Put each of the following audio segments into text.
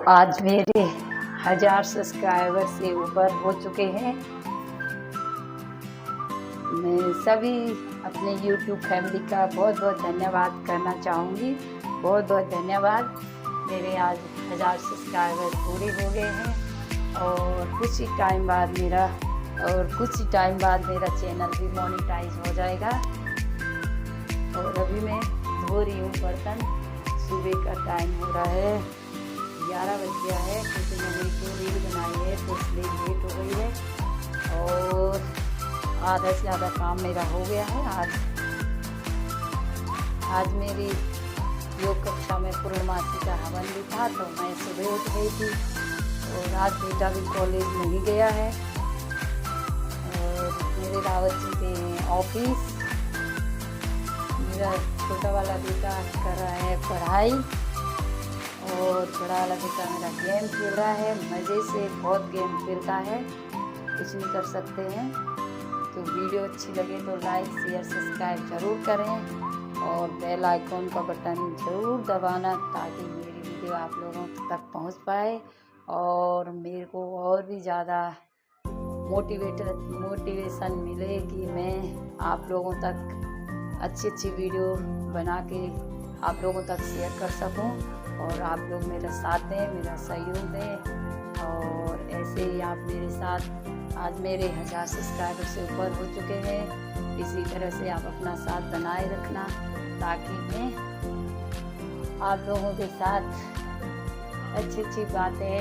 आज मेरे 1000 सब्सक्राइबर से ऊपर हो चुके हैं। मैं सभी अपने YouTube फैमिली का बहुत बहुत धन्यवाद करना चाहूँगी। बहुत बहुत धन्यवाद। मेरे आज 1000 सब्सक्राइबर पूरे हो गए हैं और कुछ ही टाइम बाद मेरा चैनल भी मोनेटाइज हो जाएगा। और अभी मैं धो रही हूँ बर्तन। सुबह का टाइम हो रहा है, 11 बज गया है, क्योंकि मैंने जो रील बनाई है तो इसलिए लेट हो गई है और आधा से ज़्यादा काम मेरा हो गया है। आज मेरी योग कक्षा में पूर्णमासी का हवन भी था, तो मैं सुबह उठ गई थी और आज बेटा भी कॉलेज नहीं गया है और मेरे रावत जी के ऑफिस। मेरा छोटा वाला बेटा कर रहा है पढ़ाई और बड़ा वाला बेटा मेरा गेम खेल रहा है। मज़े से बहुत गेम खेलता है, कुछ नहीं कर सकते हैं। तो वीडियो अच्छी लगे तो लाइक शेयर सब्सक्राइब ज़रूर करें और बेल आइकॉन का बटन ज़रूर दबाना, ताकि मेरी वीडियो आप लोगों तक पहुंच पाए और मेरे को और भी ज़्यादा मोटिवेशन मिले कि मैं आप लोगों तक अच्छी वीडियो बना के आप लोगों तक शेयर कर सकूं और आप लोग मेरा साथ दें, मेरा सहयोग दें। और ऐसे ही आप मेरे साथ, आज मेरे 1000 सब्सक्राइबर से ऊपर हो चुके हैं। इसी तरह से आप अपना साथ बनाए रखना, ताकि मैं आप लोगों के साथ अच्छी बातें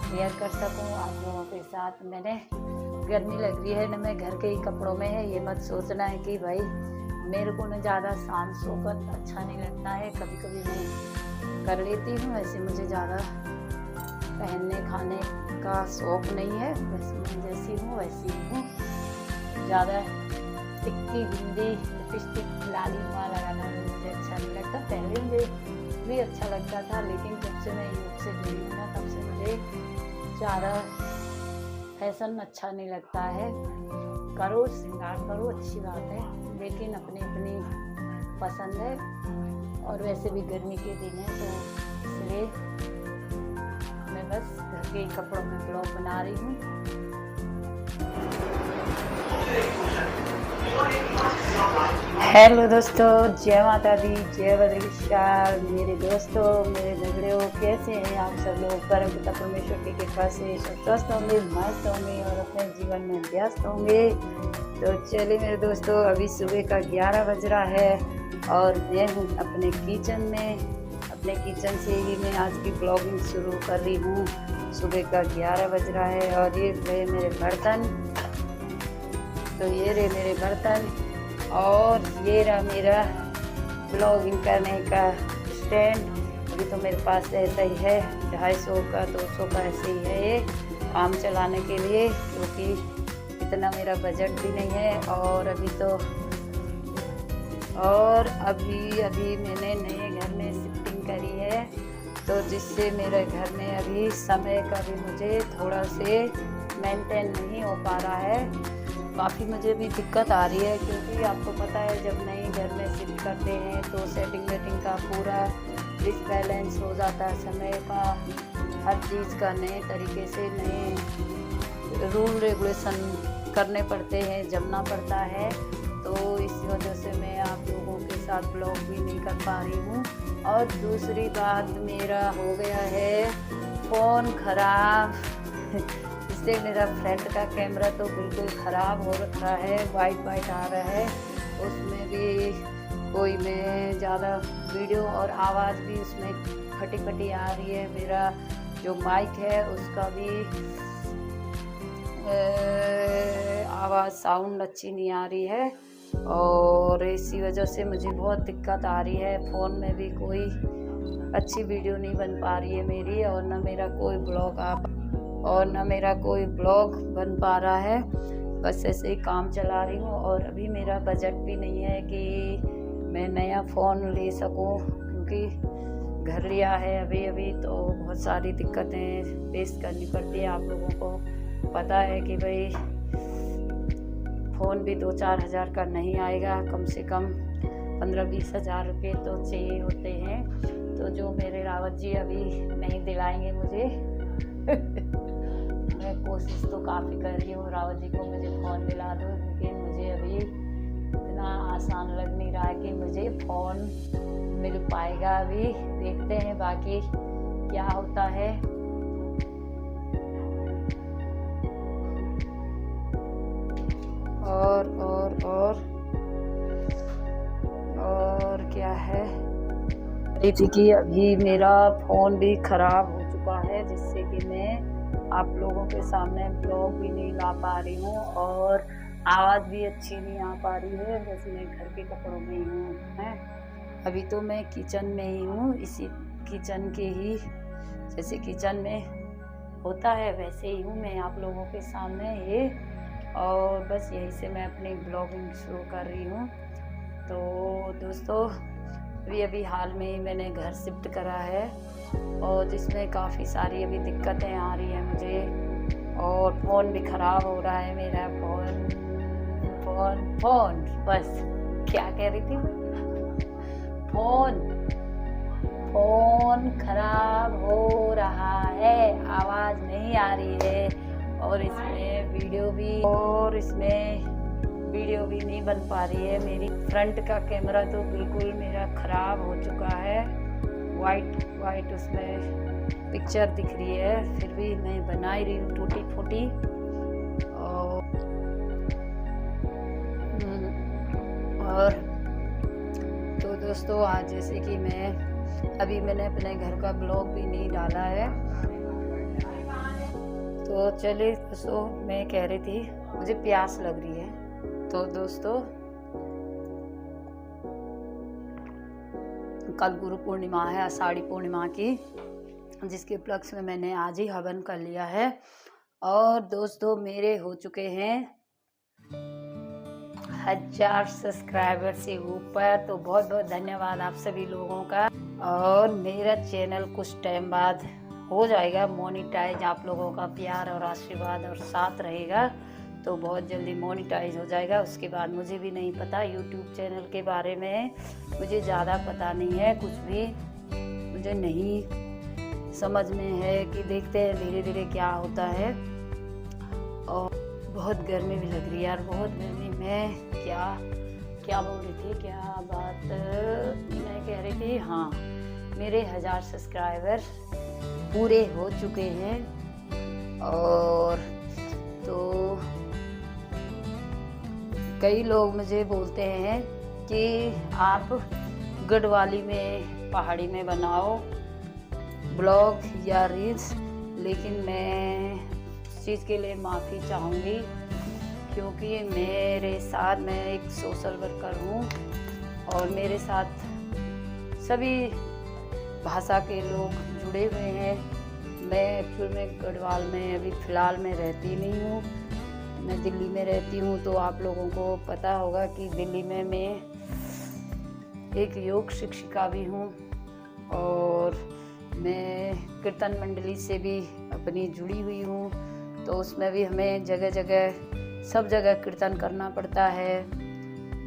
शेयर कर सकूं। आप लोगों के साथ मैंने गर्मी लग रही है ना, मैं घर के ही कपड़ों में है। ये मत सोचना है कि भाई मेरे को ना ज़्यादा शान शौकत अच्छा नहीं लगता है। कभी कभी मैं कर लेती हूँ, ऐसे मुझे ज़्यादा पहनने खाने का शौक़ नहीं है। वैसे मैं जैसी हूँ वैसी हूँ। ज़्यादा टिक्की बिंदी लिपस्टिक लाली वहाँ लगाना मुझे अच्छा नहीं लगता। पहले मुझे भी अच्छा लगता था, लेकिन जब से मैं योग से जुड़ी हूँ ना, तब से मुझे ज़्यादा फैशन अच्छा नहीं लगता है। करो श्रृंगार करो, अच्छी बात है, लेकिन अपनी अपनी पसंद है। और वैसे भी गर्मी के दिन है, तो इसलिए मैं बस घर के कपड़ों में ब्लॉग बना रही हूँ। हेलो दोस्तों, जय माता दी, जय बद्रीश्वर। मेरे दोस्तों, मेरे झगड़े कैसे हैं आप सब लोग? परम पिता परमेश्वर की कृपा से सब स्वस्थ होंगे, मस्त होंगे और अपने जीवन में व्यस्त होंगे। तो चलिए मेरे दोस्तों, अभी सुबह का 11 बज रहा है और मैं हूँ अपने किचन में। अपने किचन से ही मैं आज की ब्लॉगिंग शुरू कर रही हूँ। सुबह का 11 बज रहा है और ये रहे मेरे बर्तन। तो ये रहे मेरे बर्तन और ये रहा मेरा ब्लॉगिंग करने का स्टैंड। अभी तो मेरे पास ऐसा ही है, 250 का 200 का ऐसे ही है ये काम चलाने के लिए, क्योंकि इतना मेरा बजट भी नहीं है। और अभी मैंने नए घर में शिफ्टिंग करी है, तो जिससे मेरे घर में अभी समय का भी मुझे थोड़ा से मेंटेन नहीं हो पा रहा है। काफ़ी मुझे भी दिक्कत आ रही है, क्योंकि आपको पता है जब नए घर में शिफ्ट करते हैं तो सेटिंग का पूरा डिसबैलेंस हो जाता है। समय का हर चीज़ का नए तरीके से नए रूल रेगुलेशन करने पड़ते हैं, जमना पड़ता है। तो इस वजह से मैं आप लोगों के साथ ब्लॉग भी नहीं कर पा रही हूँ। और दूसरी बात, मेरा हो गया है फ़ोन ख़राब। इससे मेरा फ्रंट का कैमरा तो बिल्कुल ख़राब हो रखा है, वाइट आ रहा है। उसमें भी कोई मैं ज़्यादा वीडियो और आवाज़ भी उसमें फटी आ रही है। मेरा जो माइक है उसका भी आवाज़ साउंड अच्छी नहीं आ रही है और इसी वजह से मुझे बहुत दिक्कत आ रही है। फ़ोन में भी कोई अच्छी वीडियो नहीं बन पा रही है मेरी, और न मेरा कोई ब्लॉग बन पा रहा है। बस ऐसे ही काम चला रही हूँ। और अभी मेरा बजट भी नहीं है कि मैं नया फ़ोन ले सकूँ, क्योंकि घर लिया है अभी, तो बहुत सारी दिक्कतें फेस करनी पड़ती है। आप लोगों को पता है कि भाई फ़ोन भी 2-4 हज़ार का नहीं आएगा, कम से कम 15-20 हज़ार रुपये तो चाहिए होते हैं। तो जो मेरे रावत जी अभी नहीं दिलाएंगे मुझे मैं कोशिश तो काफ़ी कर रही हूँ रावत जी को मुझे फ़ोन दिला दो, लेकिन मुझे अभी इतना आसान लग नहीं रहा है कि मुझे फ़ोन मिल पाएगा। अभी देखते हैं बाकी क्या होता है। और क्या है थी कि अभी मेरा फ़ोन भी ख़राब हो चुका है, जिससे कि मैं आप लोगों के सामने ब्लॉग भी नहीं ला पा रही हूँ और आवाज़ भी अच्छी नहीं आ पा रही है। बस मैं घर के कपड़ों में ही हूँ। अभी तो मैं किचन में ही हूँ, इसी किचन के ही जैसे किचन में होता है वैसे ही हूँ मैं आप लोगों के सामने ये, और बस यहीं से मैं अपनी ब्लॉगिंग शुरू कर रही हूँ। तो दोस्तों अभी हाल में ही मैंने घर शिफ्ट करा है और जिसमें काफ़ी सारी अभी दिक्कतें आ रही हैं मुझे, और फ़ोन भी ख़राब हो रहा है मेरा। फ़ोन बस क्या कह रही थी, फ़ोन ख़राब हो रहा है, आवाज़ नहीं आ रही है और इसमें वीडियो भी नहीं बन पा रही है। मेरी फ्रंट का कैमरा तो बिल्कुल मेरा ख़राब हो चुका है, वाइट उसमें पिक्चर दिख रही है, फिर भी मैं बना ही रही हूँ टूटी फूटी। और तो दोस्तों आज जैसे कि मैंने अपने घर का ब्लॉग भी नहीं डाला है, तो चलिए दोस्तों मैं कह रही थी मुझे प्यास लग रही है। तो दोस्तों कल गुरु पूर्णिमा है, आषाढ़ी पूर्णिमा की, जिसके उपलक्ष्य में मैंने आज ही हवन कर लिया है। और दोस्तों मेरे हो चुके हैं 1000 सब्सक्राइबर से ऊपर, तो बहुत बहुत धन्यवाद आप सभी लोगों का। और मेरा चैनल कुछ टाइम बाद हो जाएगा मोनेटाइज, आप लोगों का प्यार और आशीर्वाद और साथ रहेगा तो बहुत जल्दी मोनेटाइज हो जाएगा। उसके बाद मुझे भी नहीं पता, यूट्यूब चैनल के बारे में मुझे ज़्यादा पता नहीं है, कुछ भी मुझे नहीं समझ में है कि देखते हैं धीरे धीरे क्या होता है। और बहुत गर्मी भी लग रही है यार, बहुत गर्मी में क्या बोल रही थी, क्या बात मैं कह रही थी, हाँ मेरे 1000 सब्सक्राइबर पूरे हो चुके हैं। और तो कई लोग मुझे बोलते हैं कि आप गढ़वाली में पहाड़ी में बनाओ ब्लॉग या रील्स, लेकिन मैं इस चीज़ के लिए माफ़ी चाहूँगी क्योंकि मैं एक सोशल वर्कर हूँ और मेरे साथ सभी भाषा के लोग जुड़े हुए हैं। मैं एक्चुअल में गढ़वाल में अभी फ़िलहाल में रहती नहीं हूँ, मैं दिल्ली में रहती हूँ। तो आप लोगों को पता होगा कि दिल्ली में मैं एक योग शिक्षिका भी हूँ और मैं कीर्तन मंडली से भी अपनी जुड़ी हुई हूँ। तो उसमें भी हमें सब जगह कीर्तन करना पड़ता है।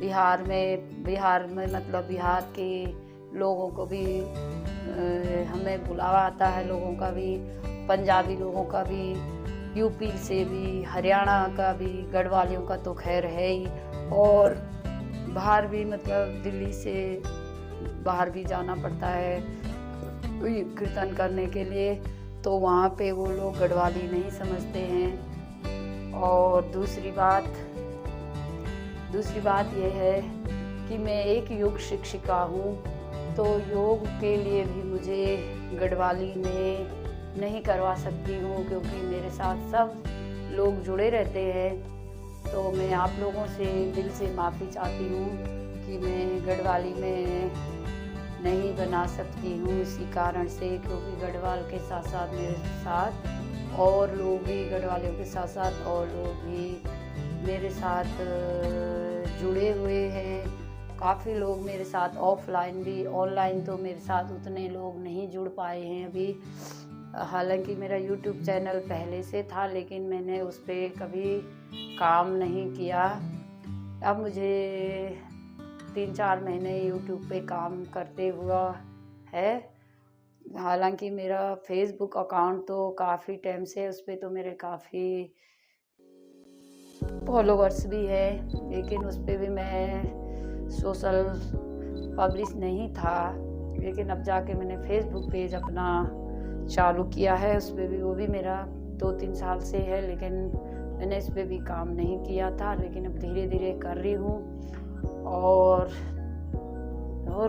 बिहार में मतलब बिहार के लोगों को भी हमें बुलावा आता है, लोगों का भी, पंजाबी लोगों का भी, यूपी से भी, हरियाणा का भी, गढ़वालियों का तो खैर है ही, और बाहर भी मतलब दिल्ली से बाहर भी जाना पड़ता है कीर्तन करने के लिए, तो वहाँ पे वो लोग गढ़वाली नहीं समझते हैं। और दूसरी बात यह है कि मैं एक योग शिक्षिका हूँ, तो योग के लिए भी मुझे गढ़वाली में नहीं करवा सकती हूँ क्योंकि मेरे साथ सब लोग जुड़े रहते हैं। तो मैं आप लोगों से दिल से माफ़ी चाहती हूँ कि मैं गढ़वाली में नहीं बना सकती हूँ इसी कारण से, क्योंकि गढ़वाल के साथ साथ मेरे साथ और लोग भी, गढ़वालियों के साथ साथ और लोग भी मेरे साथ जुड़े हुए हैं। काफ़ी लोग मेरे साथ ऑफलाइन भी, ऑनलाइन तो मेरे साथ उतने लोग नहीं जुड़ पाए हैं अभी। हालांकि मेरा यूट्यूब चैनल पहले से था लेकिन मैंने उस पर कभी काम नहीं किया। अब मुझे 3-4 महीने यूट्यूब पे काम करते हुआ है हालांकि मेरा फेसबुक अकाउंट तो काफ़ी टाइम से है, उस पर तो मेरे काफ़ी फॉलोवर्स भी है, लेकिन उस पर भी मैं सोशल पब्लिश नहीं था। लेकिन अब जाके मैंने फेसबुक पेज अपना चालू किया है, उस पर भी वो भी मेरा 2-3 साल से है, लेकिन मैंने इस पर भी काम नहीं किया था, लेकिन अब धीरे धीरे कर रही हूँ। और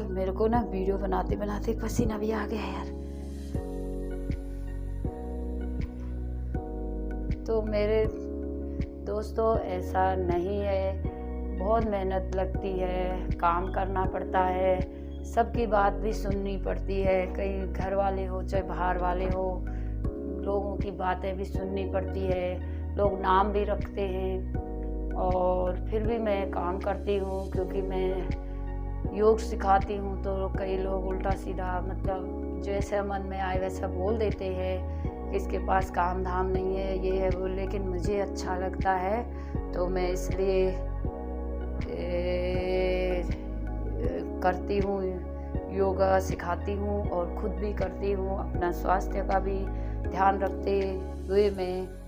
मेरे को ना वीडियो बनाते बनाते पसीना भी आ गया यार। तो मेरे दोस्तों ऐसा नहीं है, बहुत मेहनत लगती है, काम करना पड़ता है, सबकी बात भी सुननी पड़ती है, कई घर वाले हो चाहे बाहर वाले हो, लोगों की बातें भी सुननी पड़ती है, लोग नाम भी रखते हैं। और फिर भी मैं काम करती हूँ, क्योंकि मैं योग सिखाती हूँ। तो कई लोग उल्टा सीधा मतलब जैसे मन में आए वैसा बोल देते हैं, किसके पास काम धाम नहीं है, ये है वो, लेकिन मुझे अच्छा लगता है तो मैं इसलिए करती हूँ, योगा सिखाती हूँ और खुद भी करती हूँ। अपना स्वास्थ्य का भी ध्यान रखते हुए मैं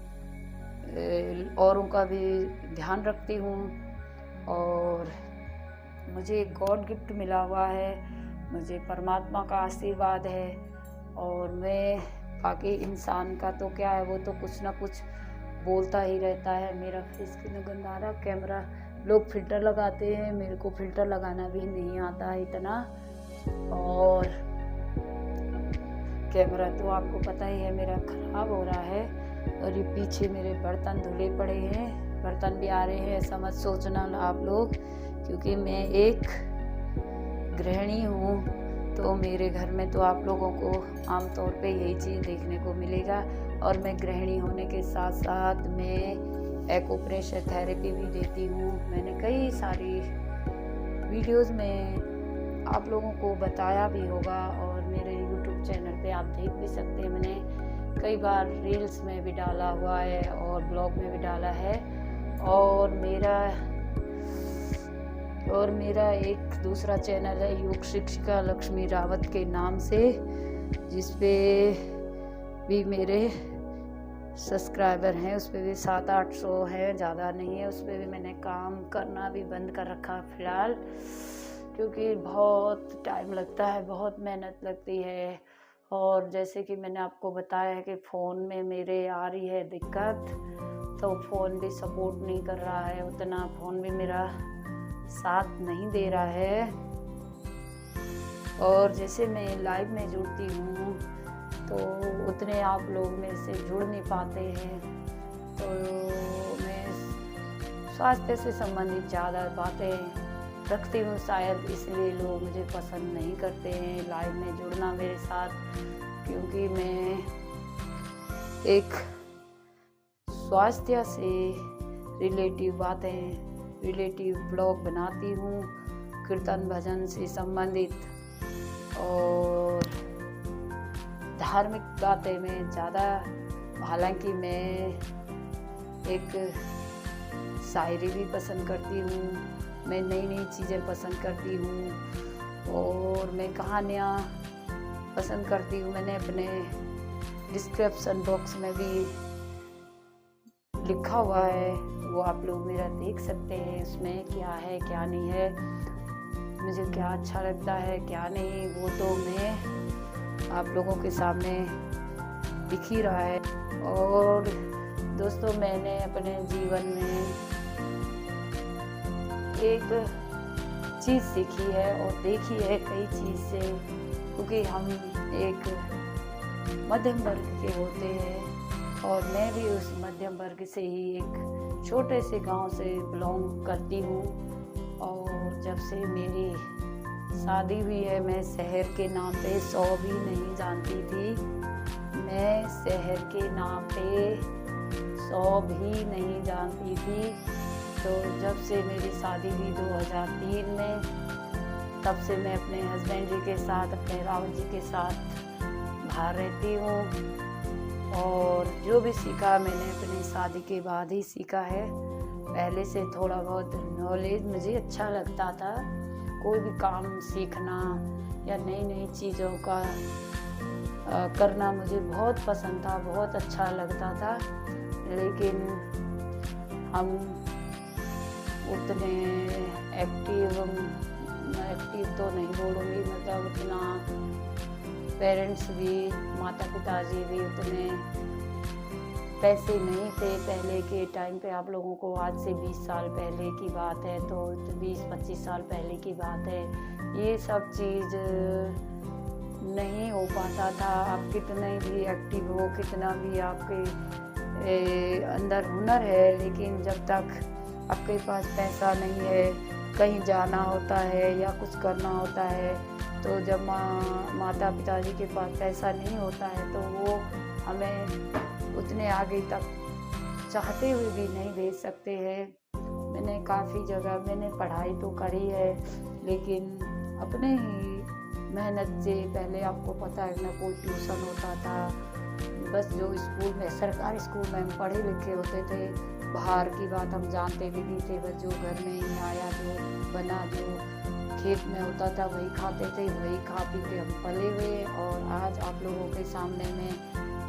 औरों का भी ध्यान रखती हूँ। और मुझे एक गॉड गिफ्ट मिला हुआ है, मुझे परमात्मा का आशीर्वाद है। और मैं बाकी इंसान का तो क्या है, वो तो कुछ ना कुछ बोलता ही रहता है। मेरा फेस कितना गंदा आ रहा, कैमरा लोग फ़िल्टर लगाते हैं, मेरे को फ़िल्टर लगाना भी नहीं आता है इतना। और कैमरा तो आपको पता ही है मेरा ख़राब हो रहा है। और ये पीछे मेरे बर्तन धुले पड़े हैं, बर्तन भी आ रहे हैं, ऐसा मत सोचना आप लोग, क्योंकि मैं एक गृहिणी हूँ। तो मेरे घर में तो आप लोगों को आमतौर पे यही चीज़ देखने को मिलेगा। और मैं गृहिणी होने के साथ साथ मैं एक्यूप्रेशर थेरेपी भी देती हूँ। मैंने कई सारी वीडियोस में आप लोगों को बताया भी होगा, और मेरे यूट्यूब चैनल पे आप देख भी सकते हैं। मैंने कई बार रील्स में भी डाला हुआ है और ब्लॉग में भी डाला है। और मेरा एक दूसरा चैनल है योग शिक्षिका लक्ष्मी रावत के नाम से, जिस पे भी मेरे सब्सक्राइबर हैं, उस पे भी 700-800 है, ज़्यादा नहीं है। उस पे भी मैंने काम करना भी बंद कर रखा फ़िलहाल, क्योंकि बहुत टाइम लगता है, बहुत मेहनत लगती है। और जैसे कि मैंने आपको बताया है कि फ़ोन में मेरे आ रही है दिक्कत, तो फ़ोन भी सपोर्ट नहीं कर रहा है उतना, फ़ोन भी मेरा साथ नहीं दे रहा है। और जैसे मैं लाइव में जुड़ती हूँ तो उतने आप लोग मेरे से जुड़ नहीं पाते हैं। तो मैं स्वास्थ्य से संबंधित ज़्यादा बातें रखती हूँ, शायद इसलिए लोग मुझे पसंद नहीं करते हैं लाइव में जुड़ना मेरे साथ, क्योंकि मैं एक स्वास्थ्य से रिलेटिव बातें, रिलेटिव ब्लॉग बनाती हूँ, कीर्तन भजन से संबंधित और धार्मिक बातें में ज़्यादा। हालांकि मैं एक शायरी भी पसंद करती हूँ, मैं नई नई चीज़ें पसंद करती हूँ, और मैं कहानियाँ पसंद करती हूँ। मैंने अपने डिस्क्रिप्शन बॉक्स में भी लिखा हुआ है, वो आप लोग मेरा देख सकते हैं, उसमें क्या है क्या नहीं है, मुझे क्या अच्छा लगता है क्या नहीं, वो तो मैं आप लोगों के सामने दिख ही रहा है। और दोस्तों, मैंने अपने जीवन में एक चीज़ सीखी है और देखी है कई चीज़ से, क्योंकि हम एक मध्यम वर्ग के होते हैं, और मैं भी उस मध्यम वर्ग से ही एक छोटे से गांव से बिलोंग करती हूँ। और जब से मेरी शादी हुई है, मैं शहर के नाम पे 100 भी नहीं जानती थी, मैं शहर के नाम पे 100 भी नहीं जानती थी। तो जब से मेरी शादी हुई 2003 में, तब से मैं अपने हस्बैंड जी के साथ, अपने रावत जी के साथ बाहर रहती हूँ। और जो भी सीखा मैंने अपनी शादी के बाद ही सीखा है। पहले से थोड़ा बहुत नॉलेज मुझे अच्छा लगता था, कोई भी काम सीखना या नई नई चीज़ों का करना मुझे बहुत पसंद था, बहुत अच्छा लगता था। लेकिन हम उतने एक्टिव तो नहीं बोलूँगी, मतलब उतना पेरेंट्स भी, माता पिताजी भी उतने पैसे नहीं थे पहले के टाइम पे। आप लोगों को आज से 20 साल पहले की बात है, तो 20-25 साल पहले की बात है, ये सब चीज़ नहीं हो पाता था। आप कितने भी एक्टिव हो, कितना भी आपके अंदर हुनर है, लेकिन जब तक आपके पास पैसा नहीं है, कहीं जाना होता है या कुछ करना होता है, तो जब माता पिताजी के पास पैसा नहीं होता है तो वो हमें उतने आगे तक चाहते हुए भी नहीं भेज सकते हैं। मैंने काफ़ी जगह मैंने पढ़ाई तो करी है, लेकिन अपने ही मेहनत से। पहले आपको पता है ना, कोई ट्यूशन होता था, बस जो स्कूल में, सरकारी स्कूल में हम पढ़े लिखे होते थे, बाहर की बात हम जानते भी नहीं थे। बस जो घर में ही आया, जो बना, जो खेत में होता था वही खाते थे, वही खा पी के हम पले हुए। और आज आप लोगों के सामने मैं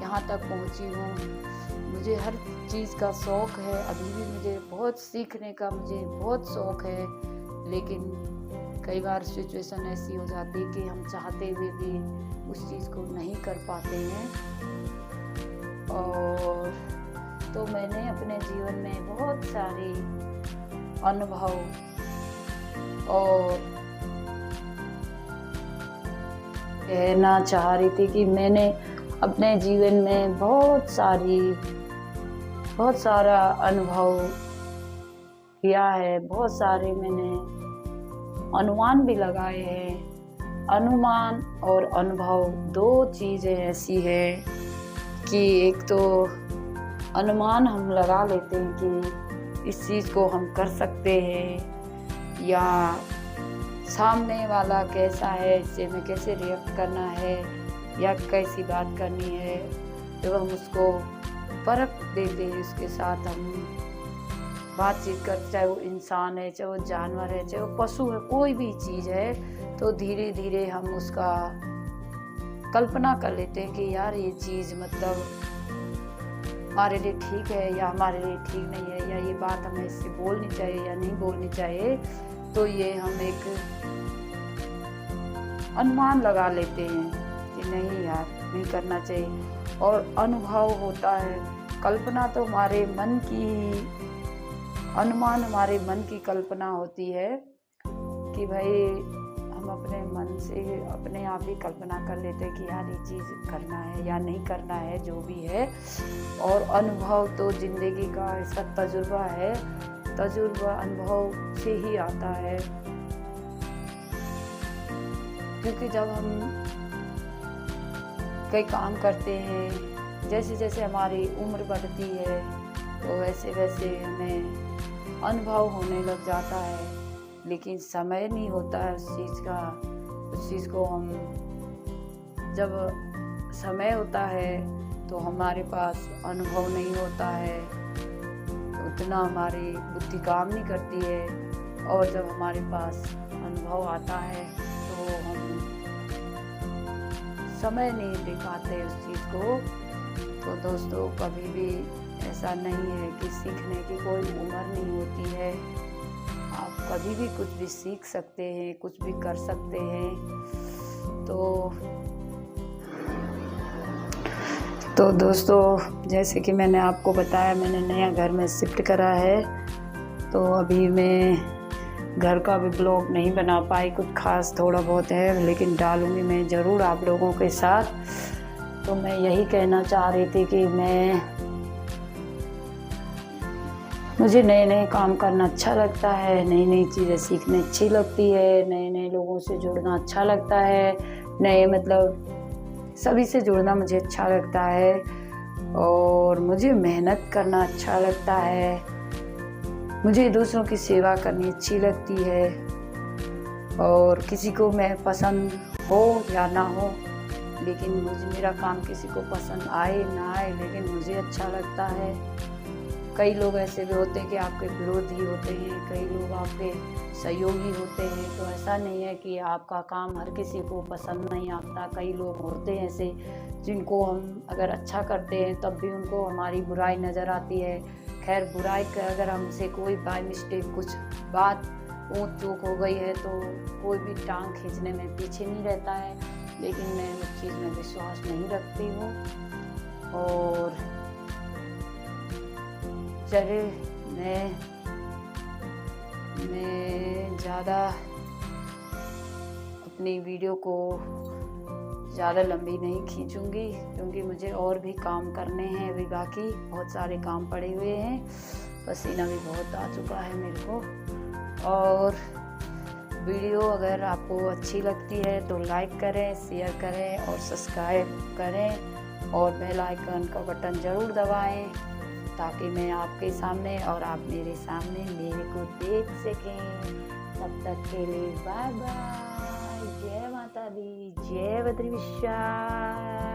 यहाँ तक पहुँची हूँ। मुझे हर चीज़ का शौक़ है, अभी भी मुझे बहुत सीखने का मुझे बहुत शौक़ है, लेकिन कई बार सिचुएशन ऐसी हो जाती है कि हम चाहते हुए भी उस चीज़ को नहीं कर पाते हैं। और तो मैंने अपने जीवन में बहुत सारे अनुभव और कहना चाह रही थी कि मैंने अपने जीवन में बहुत सारा अनुभव किया है। बहुत सारे मैंने अनुमान भी लगाए हैं। अनुमान और अनुभव दो चीज़ें ऐसी है कि एक तो अनुमान हम लगा लेते हैं कि इस चीज़ को हम कर सकते हैं, या सामने वाला कैसा है, इससे हमें कैसे रिएक्ट करना है या कैसी बात करनी है। जब हम उसको परख देते हैं, उसके साथ हम बातचीत करते, चाहे वो इंसान है, चाहे वो जानवर है, चाहे वो पशु है, कोई भी चीज़ है, तो धीरे धीरे हम उसका कल्पना कर लेते हैं कि यार ये चीज़ मतलब हमारे लिए ठीक है या हमारे लिए ठीक नहीं है, या ये बात हमें इससे बोलनी चाहिए या नहीं बोलनी चाहिए। तो ये हम एक अनुमान लगा लेते हैं कि नहीं यार, नहीं करना चाहिए। और अनुभव होता है, कल्पना तो हमारे मन की, अनुमान हमारे मन की कल्पना होती है कि भाई हम अपने मन से अपने आप ही कल्पना कर लेते हैं कि यार ये चीज़ करना है या नहीं करना है, जो भी है। और अनुभव तो ज़िंदगी का ऐसा तजुर्बा है, तजुर्बा अनुभव से ही आता है। क्योंकि जब हम कई काम करते हैं, जैसे जैसे हमारी उम्र बढ़ती है, तो वैसे वैसे हमें अनुभव होने लग जाता है, लेकिन समय नहीं होता है उस चीज़ का। उस चीज़ को हम, जब समय होता है तो हमारे पास अनुभव नहीं होता है, उतना हमारी बुद्धि काम नहीं करती है। और जब हमारे पास अनुभव आता है तो हम समय नहीं दे पाते उस चीज़ को। तो दोस्तों, कभी भी ऐसा नहीं है कि सीखने की कोई उम्र नहीं होती है। आप कभी भी कुछ भी सीख सकते हैं, कुछ भी कर सकते हैं। तो दोस्तों, जैसे कि मैंने आपको बताया, मैंने नया घर में शिफ्ट करा है, तो अभी मैं घर का भी ब्लॉग नहीं बना पाई, कुछ खास थोड़ा बहुत है, लेकिन डालूंगी मैं ज़रूर आप लोगों के साथ। तो मैं यही कहना चाह रही थी कि मुझे नए नए काम करना अच्छा लगता है, नई नई चीज़ें सीखने अच्छी लगती है, नए नए लोगों से जुड़ना अच्छा लगता है, नए मतलब सभी से जुड़ना मुझे अच्छा लगता है। और मुझे मेहनत करना अच्छा लगता है, मुझे दूसरों की सेवा करनी अच्छी लगती है। और किसी को मैं पसंद हो या ना हो, लेकिन मेरा काम किसी को पसंद आए ना आए, लेकिन मुझे अच्छा लगता है। कई लोग ऐसे भी होते हैं कि आपके विरोधी होते हैं, कई लोग आपके सहयोगी होते हैं। तो ऐसा नहीं है कि आपका काम हर किसी को पसंद नहीं आता। कई लोग होते हैं ऐसे जिनको हम अगर अच्छा करते हैं तब भी उनको हमारी बुराई नज़र आती है। खैर, बुराई का अगर हमसे कोई बाय मिस्टेक कुछ बात ऊँच चूक हो गई है तो कोई भी टांग खींचने में पीछे नहीं रहता है, लेकिन मैं उस चीज़ में विश्वास नहीं रखती हूँ। और चलिए, मैं ज़्यादा अपनी वीडियो को ज़्यादा लंबी नहीं खींचूंगी, क्योंकि मुझे और भी काम करने हैं। अभी बाकी बहुत सारे काम पड़े हुए हैं, पसीना भी बहुत आ चुका है मेरे को। और वीडियो अगर आपको अच्छी लगती है तो लाइक करें, शेयर करें और सब्सक्राइब करें और बेल आइकन का बटन ज़रूर दबाएं, ताकि मैं आपके सामने और आप मेरे सामने मेरे को देख सकें। तब तक के लिए बाय बाय। जय माता दी, जय बद्री विशाल।